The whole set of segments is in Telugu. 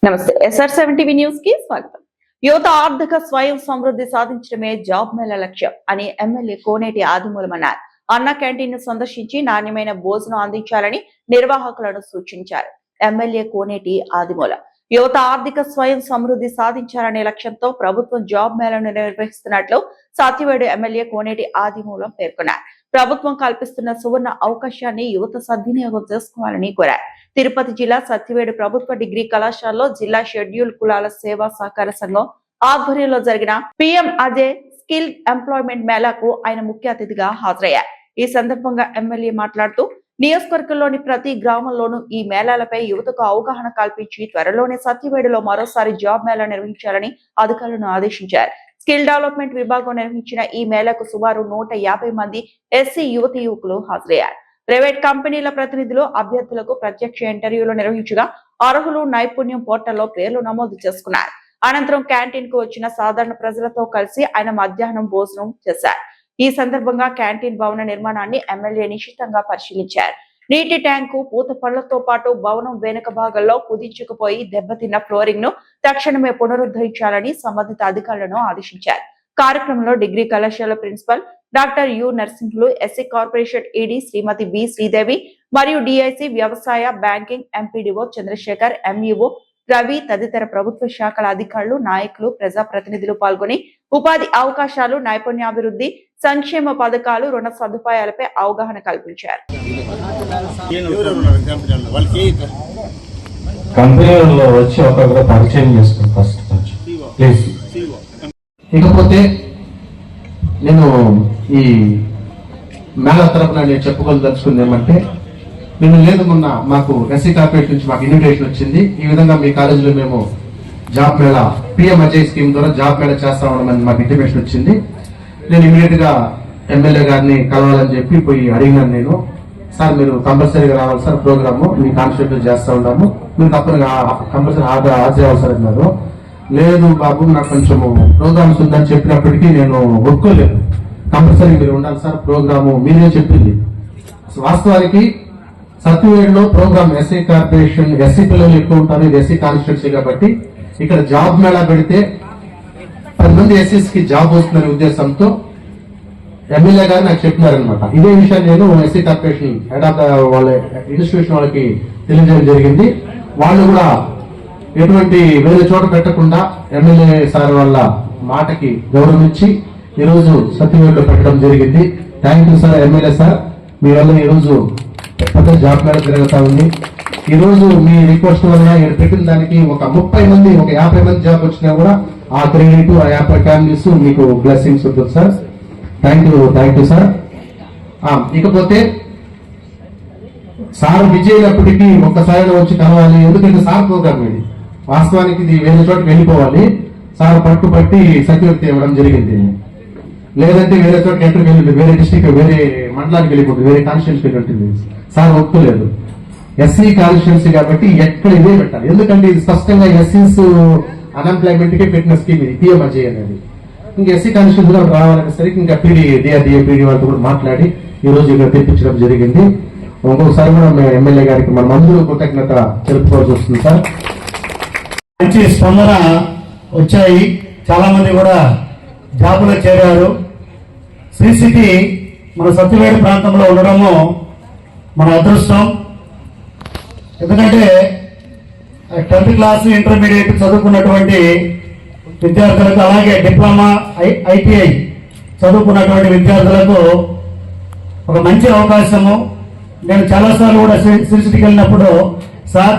నమస్తే SR7 న్యూస్ కి స్వాగతం. యువత ఆర్థిక స్వయం సమృద్ధి సాధించడమే జాబ్ మేళా లక్ష్యం అని ఎమ్మెల్యే కోనేటి ఆదిమూలం అన్నారు. అన్న క్యాంటీన్ ను సందర్శించి నాణ్యమైన భోజనం అందించాలని నిర్వాహకులను సూచించారు. ఎమ్మెల్యే కోనేటి ఆదిమూలం యువత ఆర్థిక స్వయం సమృద్ధి సాధించాలనే లక్ష్యంతో ప్రభుత్వం జాబ్ మేళాను నిర్వహిస్తున్నట్లు సత్యవేడు ఎమ్మెల్యే కోనేటి ఆదిమూలం పేర్కొన్నారు. ప్రభుత్వం కల్పిస్తున్న సువర్ణ అవకాశాన్ని యువత సద్వినియోగం చేసుకోవాలని కోరారు. తిరుపతి జిల్లా సత్యవేడు ప్రభుత్వ డిగ్రీ కళాశాలలో జిల్లా షెడ్యూల్ కులాల సేవా సహకార సంఘం ఆధ్వర్యంలో జరిగిన PM అజయ్ స్కిల్ ఎంప్లాయ్మెంట్ మేళాకు ఆయన ముఖ్య అతిథిగా హాజరయ్యారు. ఈ సందర్భంగా ఎమ్మెల్యే మాట్లాడుతూ నియోజకవర్గంలోని ప్రతి గ్రామంలోనూ ఈ మేళాలపై యువతకు అవగాహన కల్పించి త్వరలోనే సత్యవేడులో మరోసారి జాబ్ మేళా నిర్వహించాలని అధికారులను ఆదేశించారు. స్కిల్ డెవలప్మెంట్ విభాగం నిర్వహించిన ఈ మేళాకు సుమారు 150 మంది SC యువతి యువకులు హాజరయ్యారు. ప్రైవేట్ కంపెనీల ప్రతినిధులు అభ్యర్థులకు ప్రత్యక్ష ఇంటర్వ్యూలు నిర్వహించగా అర్హులు నైపుణ్యం పోర్టల్లో పేర్లు నమోదు చేసుకున్నారు. అనంతరం క్యాంటీన్ కు వచ్చిన సాధారణ ప్రజలతో కలిసి ఆయన మధ్యాహ్నం భోజనం చేశారు. ఈ సందర్భంగా క్యాంటీన్ భవన నిర్మాణాన్ని ఎమ్మెల్యే నిశితంగా పరిశీలించారు. నీటి ట్యాంకు పూత పళ్లతో పాటు భవనం వెనుక భాగంలో కుదించుకుపోయి దెబ్బతిన్న ఫ్లోరింగ్ ను తక్షణమే పునరుద్ధరించాలని సంబంధిత అధికారులను ఆదేశించారు. కార్యక్రమంలో డిగ్రీ కళాశాల principal doctor U Narsimhulu, SC corporation ED Srimati B Sridevi మరియు DIC వ్యవసాయ banking MPDO Chandrasekhar, MEO Ravi తదితర ప్రభుత్వ శాఖల అధికారులు, నాయకులు, ప్రజాప్రతినిధులు పాల్గొని ఉపాధి అవకాశాలు, నైపుణ్యాభివృద్ధి, సంక్షేమ పథకాలు, రుణ సదుపాయాలపై అవగాహన కల్పించారు. కంపెనీలలో వచ్చి ఒక్కొక్కరు పరిచయం చేసుకోండి ఫస్ట్ ప్లీజ్. ఇకపోతే నేను ఈ మేళా తరపున నేను చెప్పుకోదలుచుకుంది ఏమంటే, నేను లేదు మొన్న మాకు SC కార్పొరేట్ నుంచి మాకు ఇన్విటేషన్ వచ్చింది. ఈ విధంగా మీ కాలేజీలో మేము job Mela PM Ajay scheme ద్వారా జాబ్ మేళా చేస్తామని మాకు ఇంటిమేషన్ వచ్చింది. నేను ఇమీడియట్ గా ఎమ్మెల్యే గారిని కలవాలని చెప్పి పోయి అడిగినాను. నేను సార్ మీరు కంపల్సరీగా రావాలి సార్, ప్రోగ్రామ్ మీ కాన్స్టిట్యూట్ చేస్తూ ఉన్నాము, మీరు తప్పనిగా కంపల్సరీ హాజరవ్వాలి సార్ అన్నారు. లేదు బాబు నాకు కొంచెం ప్రోగ్రామ్స్ ఉందని చెప్పినప్పటికీ నేను ఒప్పుకోలేదు. కంపల్సరీ మీరు ఉండాలి సార్, ప్రోగ్రాము మీరే చెప్పింది. వాస్తవానికి సత్యవేడులో ప్రోగ్రామ్ SC కార్పొరేషన్ SC పిల్లలు ఎక్కువ ఉంటారు, ఇది SC కాన్స్టిట్యూన్సీ కాబట్టి ఇక్కడ జాబ్ మేళా పెడితే 10 మంది SCs కి జాబ్ వస్తుందనే ఉద్దేశంతో ఎమ్మెల్యే గారు నాకు చెప్పినారనమాట. ఇదే విషయాన్ని నేను SC కార్పొరేషన్ హెడ్ ఆఫ్ వాళ్ళ ఇన్స్టిట్యూషన్ వాళ్ళకి తెలియజేయడం జరిగింది. వాళ్ళు కూడా ఎటువంటి వేరే చోట పెట్టకుండా ఎమ్మెల్యే సార్ వాళ్ళ మాటకి గౌరవించి ఈరోజు సత్యవేడులో పెట్టడం జరిగింది. Thank you sir, MLA sir, మీ వల్ల ఈరోజు పెద్ద జాబ్ మేళా జరుగుతా ఉంది. ఈ రోజు మీ రిక్వెస్ట్ వల్ల పెట్టిన దానికి ఒక 30 మంది, ఒక 50 మంది జాబ్ వచ్చినా కూడా ఆ క్రెడిట్, ఆ 50 ఫ్యామిలీస్ మీకు బ్లెస్సింగ్స్ ఉంటుంది సార్. Thank you sir. ఇకపోతే సార్ విజయనప్పటికీ ఒక్కసారి వచ్చి కలవాలి, ఎందుకంటే సార్ ప్రోగ్రామ్ ఇది వాస్తవానికి ఇది వేరే చోటకి వెళ్ళిపోవాలి. సార్ పట్టి సత్యవేడు ఇవ్వడం జరిగింది. లేదంటే వేరే చోట ఎంటర్ వెళ్ళి వేరే డిస్ట్రిక్ట్ వేరే మండలానికి వెళ్ళిపోతుంది, వేరే కాన్స్టిట్యూన్సీ ఉంటుంది. సార్ ఒప్పుకోలేదు. SC కాన్స్టిట్యూన్సీ కాబట్టి ఎక్కడ ఇదే పెట్టాలి, ఎందుకంటే ఇది స్పష్టంగా SCs అన్ఎంప్లాయ్మెంట్ కి పెట్టిన స్కీమ్ ఇది PM అజయ్ అనేది. ఇంకా SC కాన్స్టిట్యూన్సీ రావాలనేసరికి ఇంకా DRDA వాళ్ళతో కూడా మాట్లాడి ఈ రోజు ఇక్కడ తెప్పించడం జరిగింది. ఇంకొకసారి కూడా మేము ఎమ్మెల్యే గారికి మన మందులు కృతజ్ఞత తెలుపుకోవాల్సి వస్తుంది సార్. మంచి స్పందన వచ్చాయి, చాలా మంది కూడా జాబులో చేరారు. శ్రీసిటీ మన సత్యవేడు ప్రాంతంలో ఉండడము మన అదృష్టం. ఎందుకంటే 10th క్లాస్ ఇంటర్మీడియట్ చదువుకున్నటువంటి విద్యార్థులకు, అలాగే డిప్లొమా ITI చదువుకున్నటువంటి విద్యార్థులకు ఒక మంచి అవకాశము. నేను చాలాసార్లు కూడా శ్రీసిటీకి వెళ్ళినప్పుడు సార్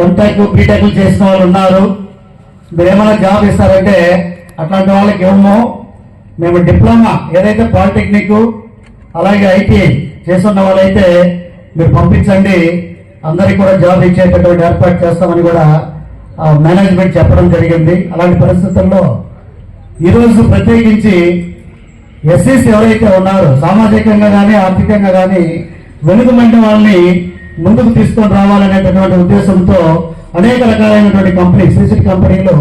MTech BTech చేసిన వాళ్ళు ఉన్నారు, మీరు ఏమైనా జాబ్ ఇస్తారంటే అట్లాంటి వాళ్ళకి ఏమో మేము డిప్లొమా ఏదైతే పాలిటెక్నిక్ అలాగే ITI చేస్తున్న వాళ్ళైతే మీరు పంపించండి, అందరికి కూడా జాబ్ ఇచ్చేటటువంటి ఏర్పాటు చేస్తామని కూడా మేనేజ్మెంట్ చెప్పడం జరిగింది. అలాంటి పరిస్థితుల్లో ఈరోజు ప్రత్యేకించి SCs ఎవరైతే ఉన్నారో సామాజికంగా కానీ ఆర్థికంగా కానీ వెనుకబడిన వాళ్ళని ముందుకు తీసుకొని రావాలనేటటువంటి ఉద్దేశంతో అనేక రకాలైనటువంటి కంపెనీ శ్రీసిటీ కంపెనీలు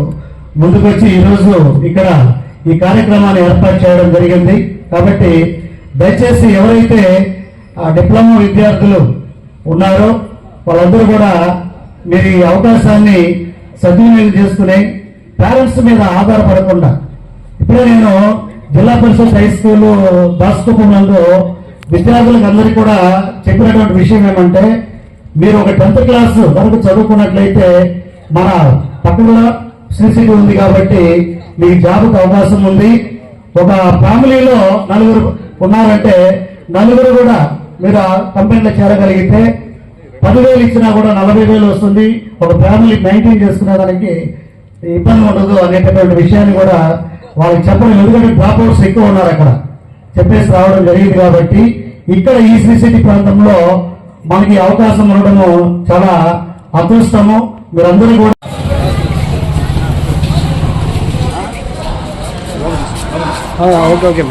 ముందుకు వచ్చి ఈరోజు ఇక్కడ ఈ కార్యక్రమాన్ని ఏర్పాటు చేయడం జరిగింది. కాబట్టి దయచేసి ఎవరైతే డిప్లొమా విద్యార్థులు ఉన్నారో వాళ్ళందరూ కూడా మీరు ఈ అవకాశాన్ని సద్వినియోగం చేసుకుని పేరెంట్స్ మీద ఆధారపడకుండా, ఇప్పుడే నేను జిల్లా పరిషత్ హై స్కూల్ దాస్కుప్పం నందు విద్యార్థులకు అందరికీ కూడా చెప్పినటువంటి విషయం ఏమంటే, మీరు ఒక 10th క్లాస్ వరకు చదువుకున్నట్లయితే మన పక్కన శ్రీసిటీ ఉంది కాబట్టి మీకు జాబ్కి అవకాశం ఉంది. ఒక ఫ్యామిలీలో 4 ఉన్నారంటే 4 కూడా మీరు ఆ కంపెనీలో చేరగలిగితే 10,000 ఇచ్చినా కూడా 40,000 వస్తుంది. ఒక ఫ్యామిలీ మెయింటైన్ చేసుకునే దానికి ఇబ్బంది ఉండదు అనేటటువంటి విషయాన్ని కూడా వాళ్ళకి చెప్పడం. ఎందుకంటే డ్రాప్ అవుట్స్ ఎక్కువ ఉన్నారు, అక్కడ చెప్పేసి రావడం జరిగింది. కాబట్టి ఇక్కడ ఈ శ్రీసిటీ ప్రాంతంలో మనకి అవకాశం ఉండడము చాలా అదృష్టము. మీరందరూ కూడా ఓకే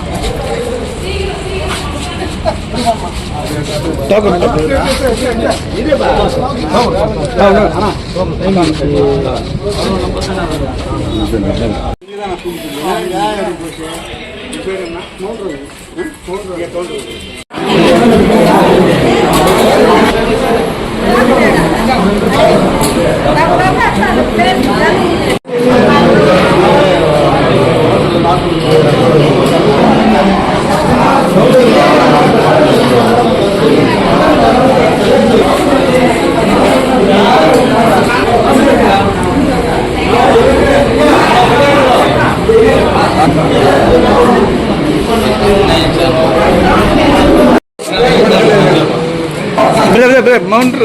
మౌంట్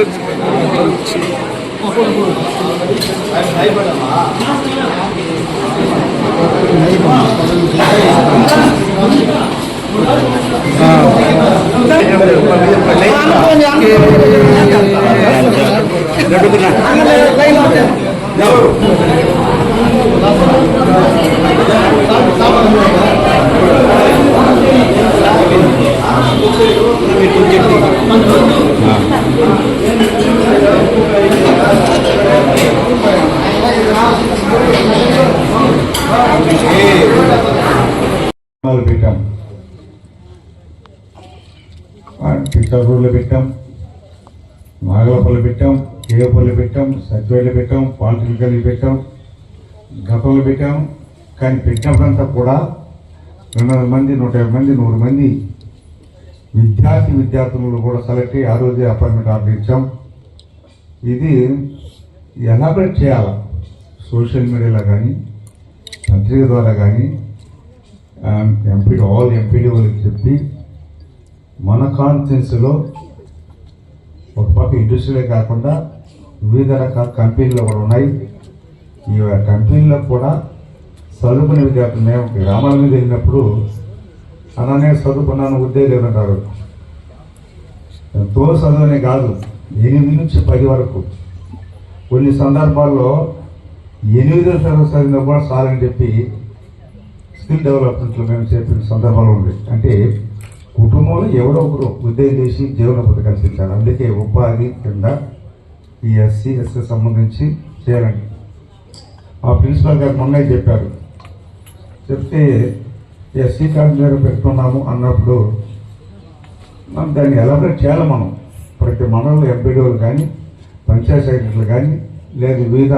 పెట్టాం, పిచ్చర్పూర్లో పెట్టాం, నాగలపల్లి పెట్టాం, కేవపల్లి పెట్టాం, సత్యవేళ్ళు పెట్టాం, పాలిటెక్నికల్ పెట్టాం, గతంలో పెట్టాం. కానీ పెట్టినప్పుడంతా కూడా 200 మంది 150 మంది 100 మంది విద్యార్థులు కూడా సెలెక్ట్ అయ్యి ఆ రోజే అపాయింట్మెంట్ ఆర్డర్ ఇచ్చాం. ఇది ఎలాబరేట్ చేయాలి, సోషల్ మీడియాలో కానీ పత్రిక ద్వారా కానీ ఆల్ ఎంపీడీఓలకు చెప్పి మన కాన్ఫరెన్స్లో ఒక పక్క ఇండస్ట్రీలే కాకుండా వివిధ రకాల కంపెనీలు కూడా ఉన్నాయి. ఈ కంపెనీలో కూడా చదువుకునే విద్యార్థులు మేము గ్రామాల మీద వెళ్ళినప్పుడు అలానే చదువుకున్నాను ఉద్యోగం అంటారు. ఎంతో చదువునే కాదు, 8 నుంచి 10 వరకు. కొన్ని సందర్భాల్లో 8వ తరగతి చదివిన కూడా చాలని చెప్పి స్కిల్ డెవలప్మెంట్లో మేము చెప్పిన సందర్భాలు ఉంది. అంటే కుటుంబంలో ఎవరో ఒకరు ఉద్యోగం చేసి జీవనోపాధి కల్పించాలి. అందుకే ఉపాధి కింద ఈ ఎస్సీ ఎస్టీ సంబంధించి చేయాలండి. మా ప్రిన్సిపల్ గారు మొన్న చెప్పారు, చెప్తే ఎస్సీ కార్డు మీద పెట్టుకున్నాము అన్నప్పుడు మనం దాన్ని ఎలాబరేట్ చేయాలి. మనం ప్రతి మండలంలో ఎంపీడీఓలు కానీ పంచాయత్ సెక్రటరీలు కానీ లేదు వివిధ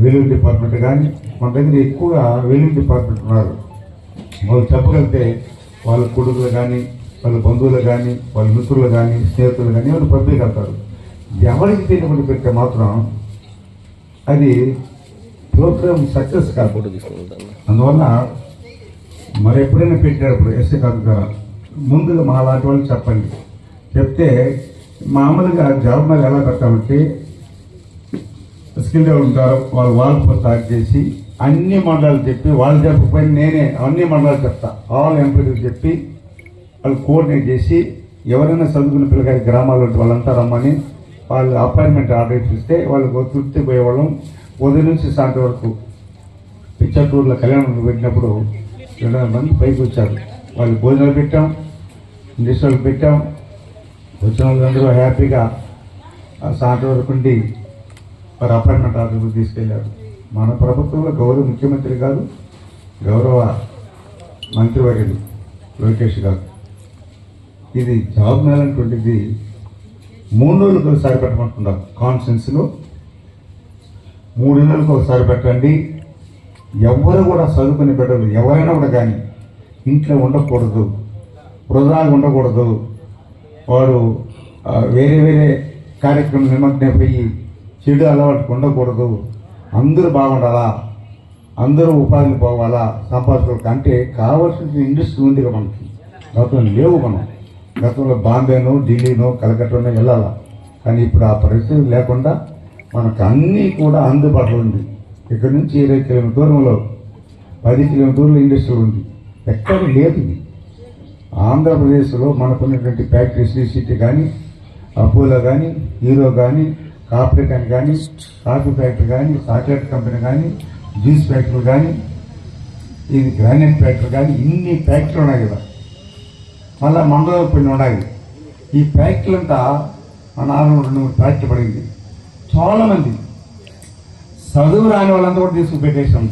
వెల్యూర్ డిపార్ట్మెంట్ కానీ మన దగ్గర ఎక్కువగా వెల్యూర్ డిపార్ట్మెంట్ ఉన్నారు. వాళ్ళు చెప్పగలిగితే వాళ్ళ కొడుకులు కానీ వాళ్ళ బంధువులు కానీ వాళ్ళ మిత్రులు కానీ స్నేహితులు కానీ వాళ్ళు పంపించగలుగుతారు. ఎవరికి తెలియకుండా పెడితే మాత్రం అది ప్రోగ్రామ్ సక్సెస్ కాదు. అందువల్ల మరి ఎప్పుడైనా పెట్టేటప్పుడు ఎస్సీ కార్డు ముందుగా మా లాంటి వాళ్ళు చెప్పండి. చెప్తే మామూలుగా జాబ్ మీద ఎలా పెట్టాలంటే స్కిల్ డెవలప్మెంట్ వాళ్ళతో స్టార్ట్ చేసి అన్ని మండలాలు చెప్పి వాళ్ళు చెప్పకపోయినా నేనే అన్ని మండలాలు చెప్తా. ఆల్ ఎంపీలకు చెప్పి వాళ్ళు కోఆర్డినేట్ చేసి ఎవరైనా చదువుకున్న పిల్లకాయ గ్రామాల్లో వాళ్ళంతా రమ్మని వాళ్ళు అపాయింట్మెంట్ ఆర్డర్ ఇస్తే వాళ్ళకు తృప్తి పోయేవాళ్ళం. ఉదయం నుంచి సాయంత్రం వరకు పిచ్చటూరులో కళ్యాణం పెట్టినప్పుడు 200 మంది పైకి వచ్చారు. వాళ్ళు భోజనాలు పెట్టాం, ఇండస్ట్రీలు పెట్టాం. వచ్చిన వాళ్ళందరూ హ్యాపీగా సాయంత్రం వరకు ఉండి వారు అపాయింట్మెంట్ ఆర్డర్ తీసుకెళ్లారు. మన ప్రభుత్వంలో గౌరవ ముఖ్యమంత్రి గారు, గౌరవ మంత్రివర్యులు లోకేష్ గారు ఇది జాబ్ మేళ అనేటువంటిది 3 రోజులకు ఒకసారి పెట్టమంటున్నారు. కాన్ఫరెన్స్లో 3 నెలలకు ఒకసారి పెట్టండి. ఎవరు కూడా చదువుకుని పెట్టదు, ఎవరైనా కూడా కానీ ఇంట్లో ఉండకూడదు, వృధాగా ఉండకూడదు. వాడు వేరే వేరే కార్యక్రమం నిమగ్నమైపోయి చెడు అలవాటుకు ఉండకూడదు. అందరూ బాగుండాలా, అందరూ ఉపాధికి పోవాలా, సంపాదించుకోవాలి. అంటే కావాల్సిన ఇండస్ట్రీ ఉంది కదా మనకి. గతంలో లేవు. మనం గతంలో బాంబేనో ఢిల్లీనో కలకట్టానో వెళ్ళాలా, కానీ ఇప్పుడు ఆ పరిస్థితి లేకుండా మనకు అన్నీ కూడా అందుబాటులో ఉంది. ఇక్కడ నుంచి 20 కిలోమీటర్ దూరంలో 10 కిలోమీటర్ దూరంలో ఇండస్ట్రీ ఉంది. ఎక్కడ లేదు. ఆంధ్రప్రదేశ్లో మనకున్నటువంటి ఫ్యాక్టరీ శ్రీ సిటీ కానీ, అపోలో కానీ, హీరో కానీ, కార్పొరేట్ కానీ, కాఫీ ఫ్యాక్టరీ కానీ, చాక్లెట్ కంపెనీ కానీ, జ్యూస్ ఫ్యాక్టరీ కానీ, ఇది గ్రానైట్ ఫ్యాక్టరీ కానీ, ఇన్ని ఫ్యాక్టరీలు ఉన్నాయి కదా. మళ్ళీ మండలం కొన్ని ఉన్నాయి. ఈ ఫ్యాక్టరీలు అంతా మన 2-3 ఫ్యాక్టరీ పడింది. చాలామంది చదువు రాని వాళ్ళంతా కూడా తీసుకుపెట్టేసాం.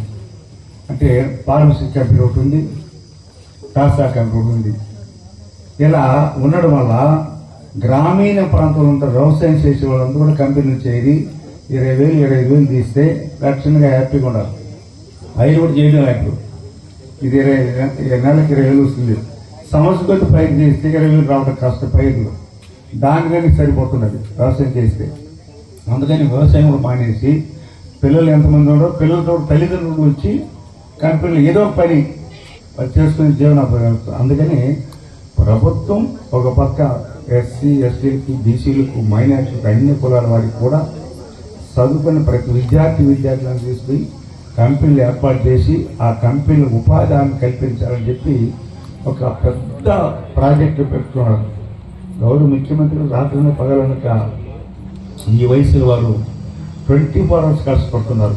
అంటే ఫార్మసీ కంపెనీ ఒకటి ఉంది, కాసా కంపెనీ ఒకటి ఉంది. ఇలా ఉండడం వల్ల గ్రామీణ ప్రాంతంలో ఉంటారు వ్యవసాయం చేసే వాళ్ళంతా కూడా కంపెనీలు చేరి 20,000 25,000 తీస్తే లక్షణంగా హ్యాపీగా ఉండాలి. అవి కూడా చేయడం ఇప్పుడు ఇది నెలకి 20,000 వస్తుంది. సంవత్సరం కొద్ది పైకి చేస్తే 20,000 రావడం కష్టం. పైర్లు దానికని సరిపోతున్నది వ్యవసాయం చేస్తే. అందుకని వ్యవసాయం కూడా మానేసి పిల్లలు ఎంతమంది ఉన్నారో పిల్లలతో తల్లిదండ్రులు వచ్చి కంపెనీలు ఏదో పని చేసుకుని జీవనోపాధి. అందుకని ప్రభుత్వం ఒక పక్క ఎస్సీ ఎస్టీలకు బీసీలకు మైనార్టీలకు అన్ని కులాల వారికి కూడా చదువుకున్న ప్రతి విద్యార్థులను తీసుకుని కంపెనీలు ఏర్పాటు చేసి ఆ కంపెనీలకు ఉపాధి కల్పించాలని చెప్పి ఒక పెద్ద ప్రాజెక్టు పెట్టుకున్నారు. గౌరవ ముఖ్యమంత్రి రాత్రి పగలనక ఈ వయసులో వారు 24 hours కష్టపడుతున్నారు.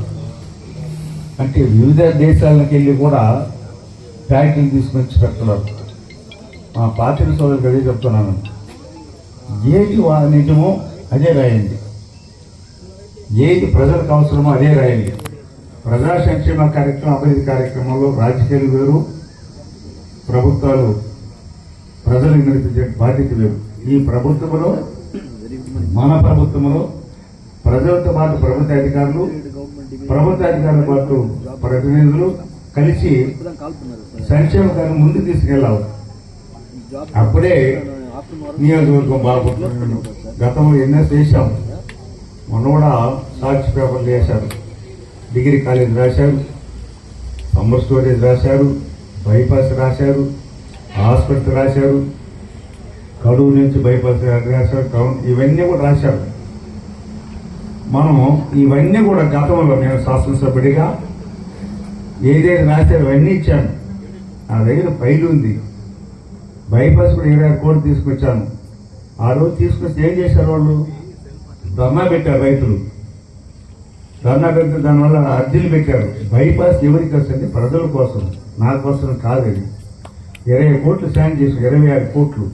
అంటే వివిధ దేశాలకు వెళ్ళి కూడా ఫ్యాక్టరీని తీసుకొచ్చి పెడుతున్నారు. మా పార్టీ సోదరులకు అదే చెప్తున్నాను. ఏది నిజమో అదే రాయండి, ఏది ప్రజలకు అవసరమో అదే రాయండి. ప్రజా సంక్షేమ కార్యక్రమం, అభివృద్ధి కార్యక్రమంలో రాజకీయాలు వేరు, ప్రభుత్వాలు ప్రజలకు నడిపించే బాధ్యత వేరు. ఈ ప్రభుత్వంలో మన ప్రభుత్వంలో ప్రజలతో పాటు ప్రభుత్వ అధికారులు, ప్రభుత్వ అధికారులతో పాటు ప్రతినిధులు కలిసి సంక్షేమ కార్యం ముందుకు తీసుకెళ్ళాలి. అప్పుడే నియోజకవర్గం బాగుంటుంది. గతంలో ఎన్నో చేశాం. మొన్న కూడా సాక్షి పేపర్లు వేశారు, డిగ్రీ కాలేజ్ రాశారు, సమ్మర్ స్టోరేజ్ రాశారు, బైపాస్ రాశారు, హాస్పిటల్ రాశారు, కడువు నుంచి బైపాస్ రాశారు, ఇవన్నీ కూడా రాశారు. మనం ఇవన్నీ కూడా గతంలో నేను శాసనసభ్యుడిగా ఏదైతే రాశారో అవన్నీ ఇచ్చాను. నా దగ్గర ఫైల్ ఉంది. బైపాస్ కూడా 26 కోట్లు తీసుకొచ్చాను. ఆ రోజు తీసుకొచ్చి ఏం చేశారు వాళ్ళు? ధర్నా పెట్టారు. రైతులు ధర్నా పెడితే దానివల్ల అర్జీలు పెట్టారు. బైపాస్ ఎవరికి వస్తుంది? ప్రజల కోసం, నా కోసం కాదు. అది 20 కోట్లు శాంక్షన్ చేసి 26 కోట్లు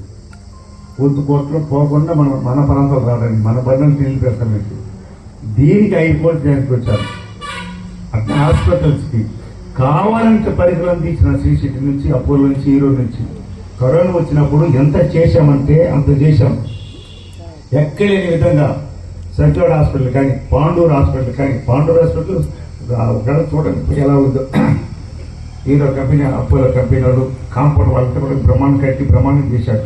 పూర్తి కోట్లు పోకుండా మన ప్రాంతాలు రావడానికి, మన బంధం తెలియపెడతాం. మీకు దీనికి 5 కోట్లు తీసుకొచ్చారు. అట్లా హాస్పిటల్స్కి కావాలంటే పరికరం తీసిన శ్రీ సిటీ నుంచి, అపోలో నుంచి, హీరో నుంచి. కరోనా వచ్చినప్పుడు ఎంత చేశామంటే అంత చేశాం. ఎక్కలేని విధంగా సత్యవాడ హాస్పిటల్ కానీ, పాండూరు హాస్పిటల్ కానీ, పాండూరు హాస్పిటల్ ఒక చూడండి ఎలా ఉందో. హీరో కంపెనీ, అపోలో కంపెనీ వాళ్ళు కాంపౌండ్ వాళ్ళతో కూడా బ్రహ్మాండం కట్టి బ్రహ్మాండం చేశారు.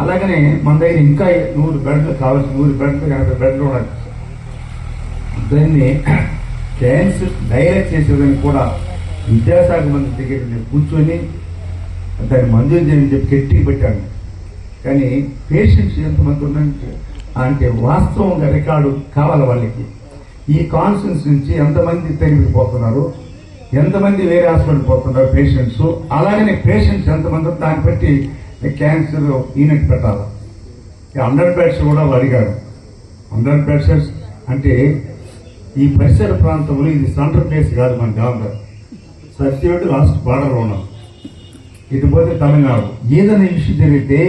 అలాగనే మన దగ్గర ఇంకా 100 బెడ్లు కావాల్సి, 100 బెడ్లు 80 బెడ్లు ఉన్నాయి. దాన్ని క్యాన్సర్ డైరెక్ట్ చేసేదానికి కూడా విద్యాశాఖ మంత్రి దగ్గర నేను కూర్చొని దాన్ని మంజూరు చేయని చెప్పి గట్టి పెట్టాను. కానీ పేషెంట్స్ ఎంతమంది ఉన్నాయంటే అంటే వాస్తవంగా రికార్డు కావాలి వాళ్ళకి. ఈ కాన్ఫరెన్స్ నుంచి ఎంతమంది తరిగిపోతున్నారు, ఎంతమంది వేరే హాస్పిటల్ పోతున్నారు పేషెంట్స్, అలాగనే పేషెంట్స్ ఎంతమంది దాన్ని బట్టి క్యాన్సర్ యూనిట్ పెట్టాలి. 100 బెడ్స్ కూడా అడిగారు. 100 బెడ్స్ అంటే ఈ పరిసర ప్రాంతంలో ఇది సెంటర్ ప్లేస్ కాదు. మన ఆంధ్ర సత్యవాడు లాస్ట్ బార్డర్లో ఉన్నాం. ఇటు పోతే తమిళనాడు. ఏదైనా ఇష్యూ జరిగితే